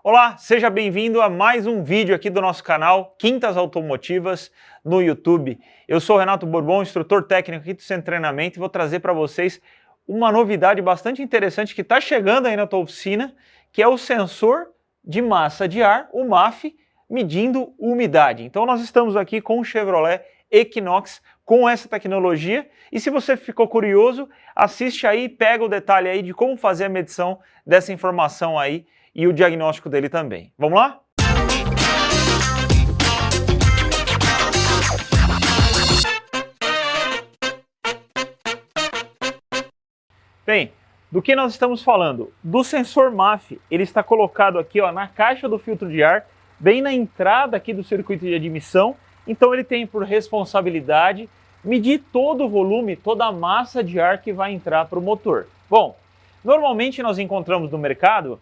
Olá, seja bem-vindo a mais um vídeo aqui do nosso canal Quintas Automotivas no YouTube. Eu sou o Renato Bourbon, instrutor técnico aqui do Centro de Treinamento, e vou trazer para vocês uma novidade bastante interessante que está chegando aí na tua oficina, que é o sensor de massa de ar, o MAF, medindo umidade. Então nós estamos aqui com o Chevrolet Equinox com essa tecnologia, e se você ficou curioso, assiste aí, pega o detalhe aí de como fazer a medição dessa informação aí e o diagnóstico dele também. Vamos lá? Bem, do que nós estamos falando? Do sensor MAF. Ele está colocado aqui, ó, na caixa do filtro de ar, bem na entrada aqui do circuito de admissão. Então ele tem por responsabilidade medir todo o volume, toda a massa de ar que vai entrar para o motor. Bom, normalmente nós encontramos no mercado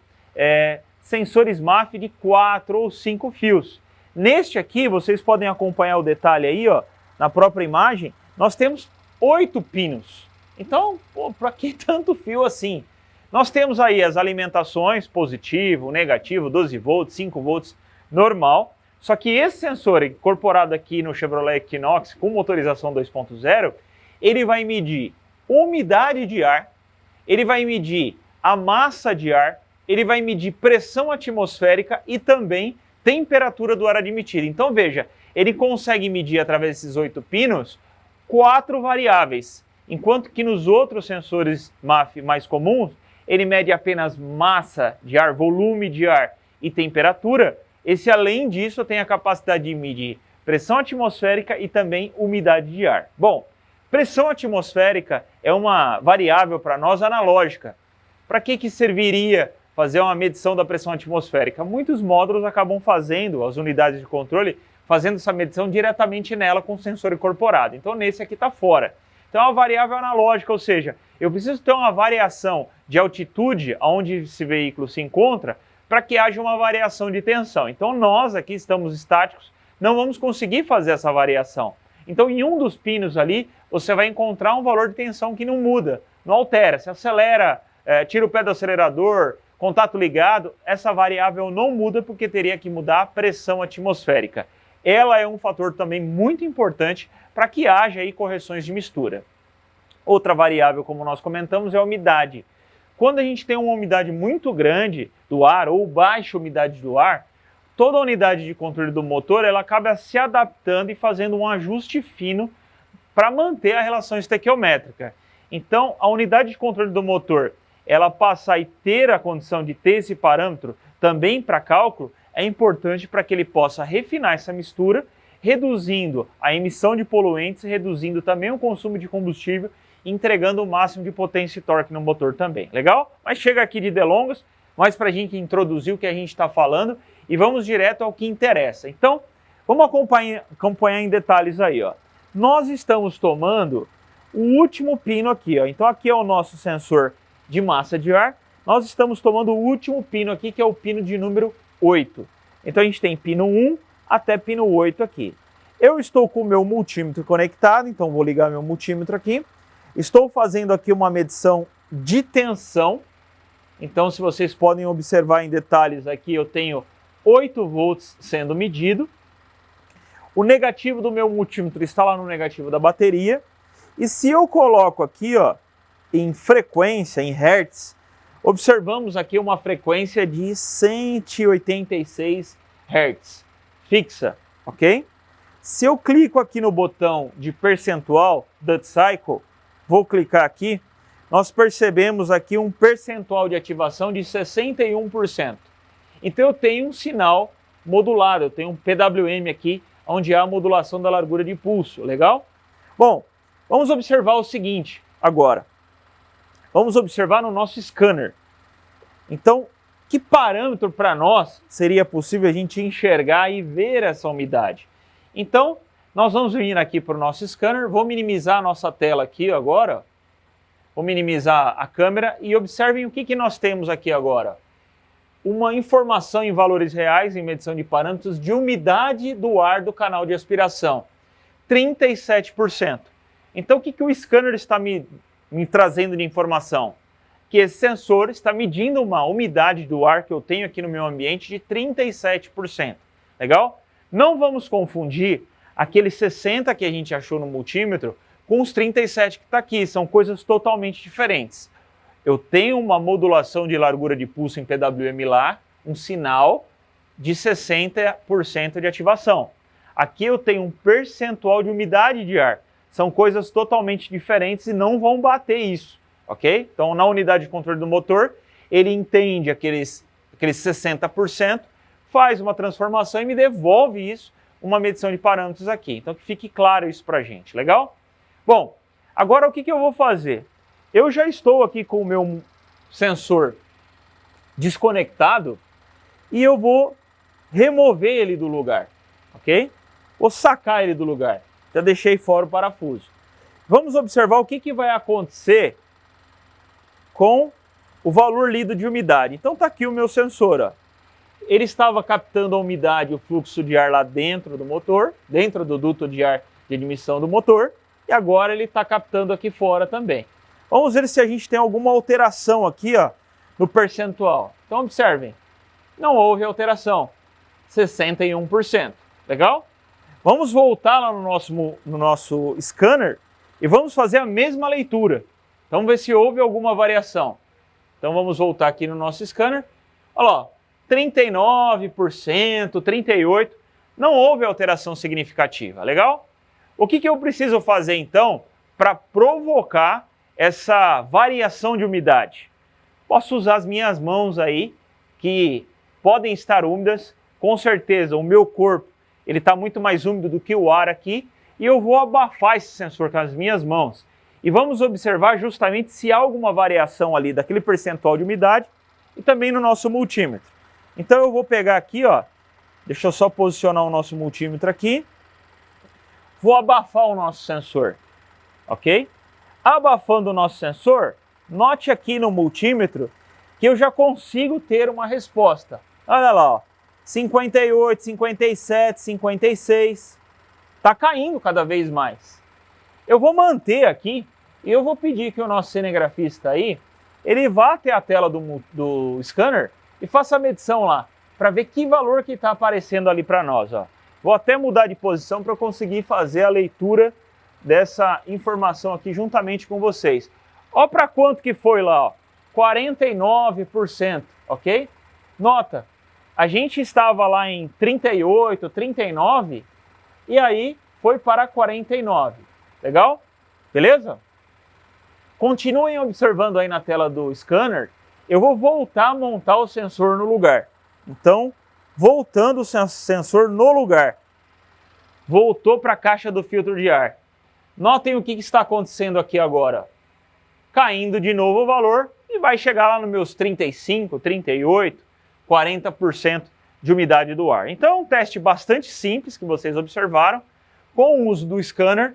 sensores MAF de 4 ou 5 fios. Neste aqui, vocês podem acompanhar o detalhe aí, ó, na própria imagem, nós temos 8 pinos. Então, para que tanto fio assim? Nós temos aí as alimentações, positivo, negativo, 12 volts, 5 volts, normal. Só que esse sensor incorporado aqui no Chevrolet Equinox com motorização 2.0, ele vai medir umidade de ar, ele vai medir a massa de ar, ele vai medir pressão atmosférica e também temperatura do ar admitido. Então veja, ele consegue medir através desses 8 pinos 4 variáveis, enquanto que nos outros sensores MAF mais comuns, ele mede apenas massa de ar, volume de ar e temperatura. Esse, além disso, tem a capacidade de medir pressão atmosférica e também umidade de ar. Bom, pressão atmosférica é uma variável para nós analógica. Para que serviria fazer uma medição da pressão atmosférica? Muitos módulos acabam fazendo, as unidades de controle, fazendo essa medição diretamente nela com o sensor incorporado. Então nesse aqui está fora. Então é uma variável analógica, ou seja, eu preciso ter uma variação de altitude onde esse veículo se encontra para que haja uma variação de tensão. Então nós aqui estamos estáticos, não vamos conseguir fazer essa variação. Então em um dos pinos ali, você vai encontrar um valor de tensão que não muda, não altera. Se acelera, tira o pé do acelerador, contato ligado, essa variável não muda porque teria que mudar a pressão atmosférica. Ela é um fator também muito importante para que haja aí correções de mistura. Outra variável, como nós comentamos, é a umidade. Quando a gente tem uma umidade muito grande do ar ou baixa umidade do ar, toda a unidade de controle do motor ela acaba se adaptando e fazendo um ajuste fino para manter a relação estequiométrica. Então, a unidade de controle do motor ela passar e ter a condição de ter esse parâmetro também para cálculo, é importante para que ele possa refinar essa mistura, reduzindo a emissão de poluentes, reduzindo também o consumo de combustível, entregando o máximo de potência e torque no motor também. Legal? Mas chega aqui de delongas, mas para a gente introduzir o que a gente está falando e vamos direto ao que interessa. Então, vamos acompanhar em detalhes aí, ó. Nós estamos tomando o último pino aqui, ó. Então aqui é o nosso sensor de massa de ar, nós estamos tomando o último pino aqui, que é o pino de número 8. Então a gente tem pino 1 até pino 8 aqui. Eu estou com o meu multímetro conectado, então vou ligar meu multímetro aqui. Estou fazendo aqui uma medição de tensão. Então, se vocês podem observar em detalhes aqui, eu tenho 8 volts sendo medido. O negativo do meu multímetro está lá no negativo da bateria. E se eu coloco aqui, ó, em frequência, em hertz, observamos aqui uma frequência de 186 hertz, fixa, ok? Se eu clico aqui no botão de percentual, Duty Cycle, vou clicar aqui, nós percebemos aqui um percentual de ativação de 61%. Então eu tenho um sinal modulado, eu tenho um PWM aqui, onde há a modulação da largura de pulso, legal? Bom, vamos observar o seguinte agora. Vamos observar no nosso scanner. Então, que parâmetro para nós seria possível a gente enxergar e ver essa umidade? Então, nós vamos vir aqui para o nosso scanner, vou minimizar a nossa tela aqui agora, vou minimizar a câmera e observem o que nós temos aqui agora. Uma informação em valores reais, em medição de parâmetros, de umidade do ar do canal de aspiração, 37%. Então, o que o scanner está me trazendo de informação? que esse sensor está medindo uma umidade do ar que eu tenho aqui no meu ambiente de 37%. Legal? Não vamos confundir aquele 60 que a gente achou no multímetro com os 37 que está aqui, são coisas totalmente diferentes. Eu tenho uma modulação de largura de pulso em PWM lá, um sinal de 60% de ativação. Aqui eu tenho um percentual de umidade de ar. São coisas totalmente diferentes e não vão bater isso, ok? Então, na unidade de controle do motor, ele entende aqueles 60%, faz uma transformação e me devolve isso, uma medição de parâmetros aqui. Então, que fique claro isso para a gente, legal? Bom, agora o que eu vou fazer? Eu já estou aqui com o meu sensor desconectado e eu vou remover ele do lugar, ok? Vou sacar ele do lugar. Já deixei fora o parafuso. Vamos observar o que vai acontecer com o valor lido de umidade. Então está aqui o meu sensor. Ó. Ele estava captando a umidade e o fluxo de ar lá dentro do motor, dentro do duto de ar de admissão do motor, e agora ele está captando aqui fora também. Vamos ver se a gente tem alguma alteração aqui ó, no percentual. Então observem, não houve alteração, 61%. Legal? Vamos voltar lá no nosso scanner e vamos fazer a mesma leitura. Então, vamos ver se houve alguma variação. Então, vamos voltar aqui no nosso scanner. Olha lá, 39%, 38%, não houve alteração significativa. Legal? O que eu preciso fazer, então, para provocar essa variação de umidade? Posso usar as minhas mãos aí, que podem estar úmidas. Com certeza, o meu corpo ele está muito mais úmido do que o ar aqui, e eu vou abafar esse sensor com as minhas mãos. E vamos observar justamente se há alguma variação ali daquele percentual de umidade e também no nosso multímetro. Então eu vou pegar aqui, ó, deixa eu só posicionar o nosso multímetro aqui, vou abafar o nosso sensor, ok? Abafando o nosso sensor, note aqui no multímetro que eu já consigo ter uma resposta. Olha lá, ó. 58, 57, 56, está caindo cada vez mais. Eu vou manter aqui e eu vou pedir que o nosso cinegrafista aí, ele vá até a tela do scanner e faça a medição lá, para ver que valor que está aparecendo ali para nós. Ó. Vou até mudar de posição para eu conseguir fazer a leitura dessa informação aqui juntamente com vocês. Ó para quanto que foi lá, ó, 49%, ok? Nota. A gente estava lá em 38, 39 e aí foi para 49. Legal? Beleza? Continuem observando aí na tela do scanner. Eu vou voltar a montar o sensor no lugar. Então, voltando o sensor no lugar. Voltou para a caixa do filtro de ar. Notem o que está acontecendo aqui agora. Caindo de novo o valor e vai chegar lá nos meus 35, 38, 40% de umidade do ar. Então é um teste bastante simples que vocês observaram. Com o uso do scanner,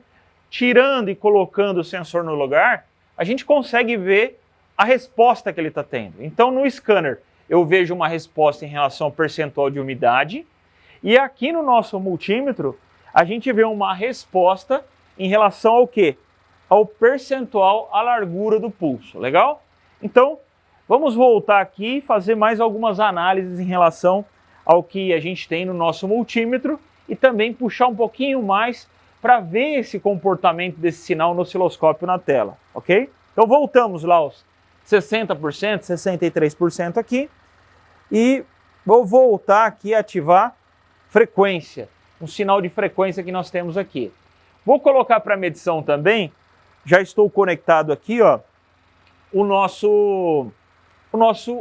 tirando e colocando o sensor no lugar, a gente consegue ver a resposta que ele está tendo. Então no scanner eu vejo uma resposta em relação ao percentual de umidade e aqui no nosso multímetro a gente vê uma resposta em relação ao quê? Ao percentual, à largura do pulso. Legal? Então vamos voltar aqui e fazer mais algumas análises em relação ao que a gente tem no nosso multímetro e também puxar um pouquinho mais para ver esse comportamento desse sinal no osciloscópio na tela, ok? Então voltamos lá aos 60%, 63% aqui e vou voltar aqui a ativar frequência, um sinal de frequência que nós temos aqui. Vou colocar para medição também, já estou conectado aqui, ó, o nosso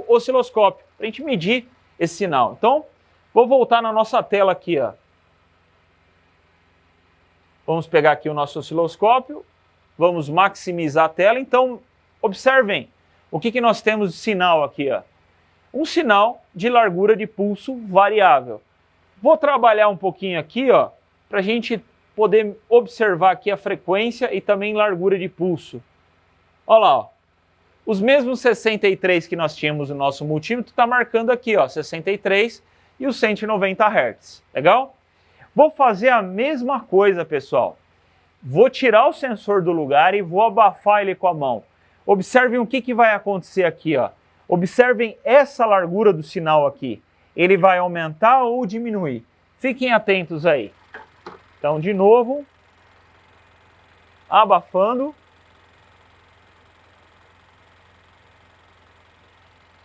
osciloscópio, para a gente medir esse sinal. Então, vou voltar na nossa tela aqui. Ó. Vamos pegar aqui o nosso osciloscópio, vamos maximizar a tela. Então, observem o que nós temos de sinal aqui. Ó. Um sinal de largura de pulso variável. Vou trabalhar um pouquinho aqui para a gente poder observar aqui a frequência e também largura de pulso. Olha lá, ó. Os mesmos 63 que nós tínhamos no nosso multímetro está marcando aqui, ó, 63 e os 190 Hz. Legal? Vou fazer a mesma coisa, pessoal. Vou tirar o sensor do lugar e vou abafar ele com a mão. Observem o que vai acontecer aqui, ó. Observem essa largura do sinal aqui. Ele vai aumentar ou diminuir? Fiquem atentos aí. Então, de novo, abafando.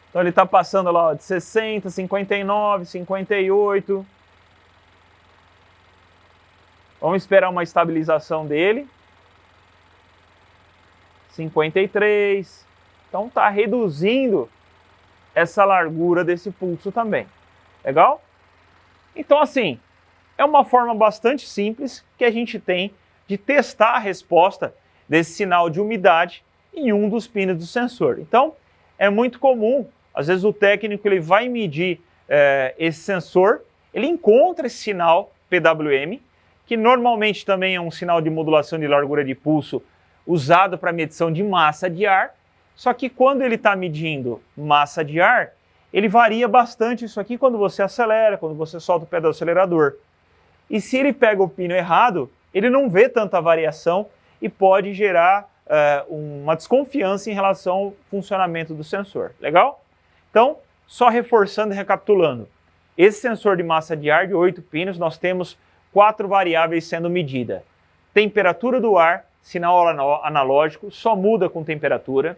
Então ele está passando lá ó, de 60, 59, 58. Vamos esperar uma estabilização dele. 53. Então está reduzindo essa largura desse pulso também. Legal? Então assim, é uma forma bastante simples que a gente tem de testar a resposta desse sinal de umidade em um dos pinos do sensor. Então, é muito comum, às vezes o técnico ele vai medir esse sensor, ele encontra esse sinal PWM, que normalmente também é um sinal de modulação de largura de pulso usado para medição de massa de ar, só que quando ele está medindo massa de ar, ele varia bastante isso aqui quando você acelera, quando você solta o pé do acelerador. E se ele pega o pino errado, ele não vê tanta variação e pode gerar uma desconfiança em relação ao funcionamento do sensor. Legal? Então, só reforçando e recapitulando. Esse sensor de massa de ar de 8 pinos, nós temos 4 variáveis sendo medidas. Temperatura do ar, sinal analógico, só muda com temperatura.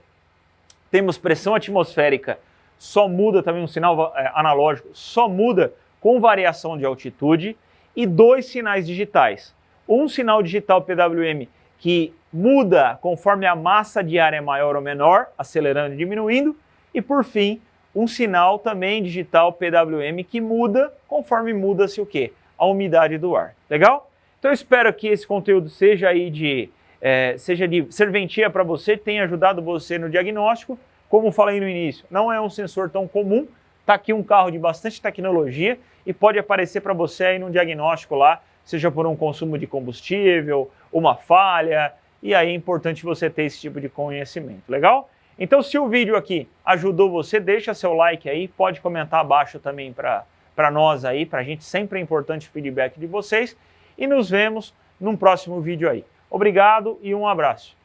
Temos pressão atmosférica, só muda também um sinal analógico, só muda com variação de altitude. E 2 sinais digitais. Um sinal digital PWM que muda conforme a massa de ar é maior ou menor, acelerando e diminuindo. E por fim, um sinal também digital PWM que muda conforme muda-se o quê? A umidade do ar. Legal? Então eu espero que esse conteúdo seja aí de serventia para você, tenha ajudado você no diagnóstico. Como falei no início, não é um sensor tão comum, está aqui um carro de bastante tecnologia e pode aparecer para você aí no diagnóstico lá, seja por um consumo de combustível, uma falha, e aí é importante você ter esse tipo de conhecimento, legal? Então se o vídeo aqui ajudou você, deixa seu like aí, pode comentar abaixo também para nós aí, para a gente sempre é importante o feedback de vocês, e nos vemos num próximo vídeo aí. Obrigado e um abraço.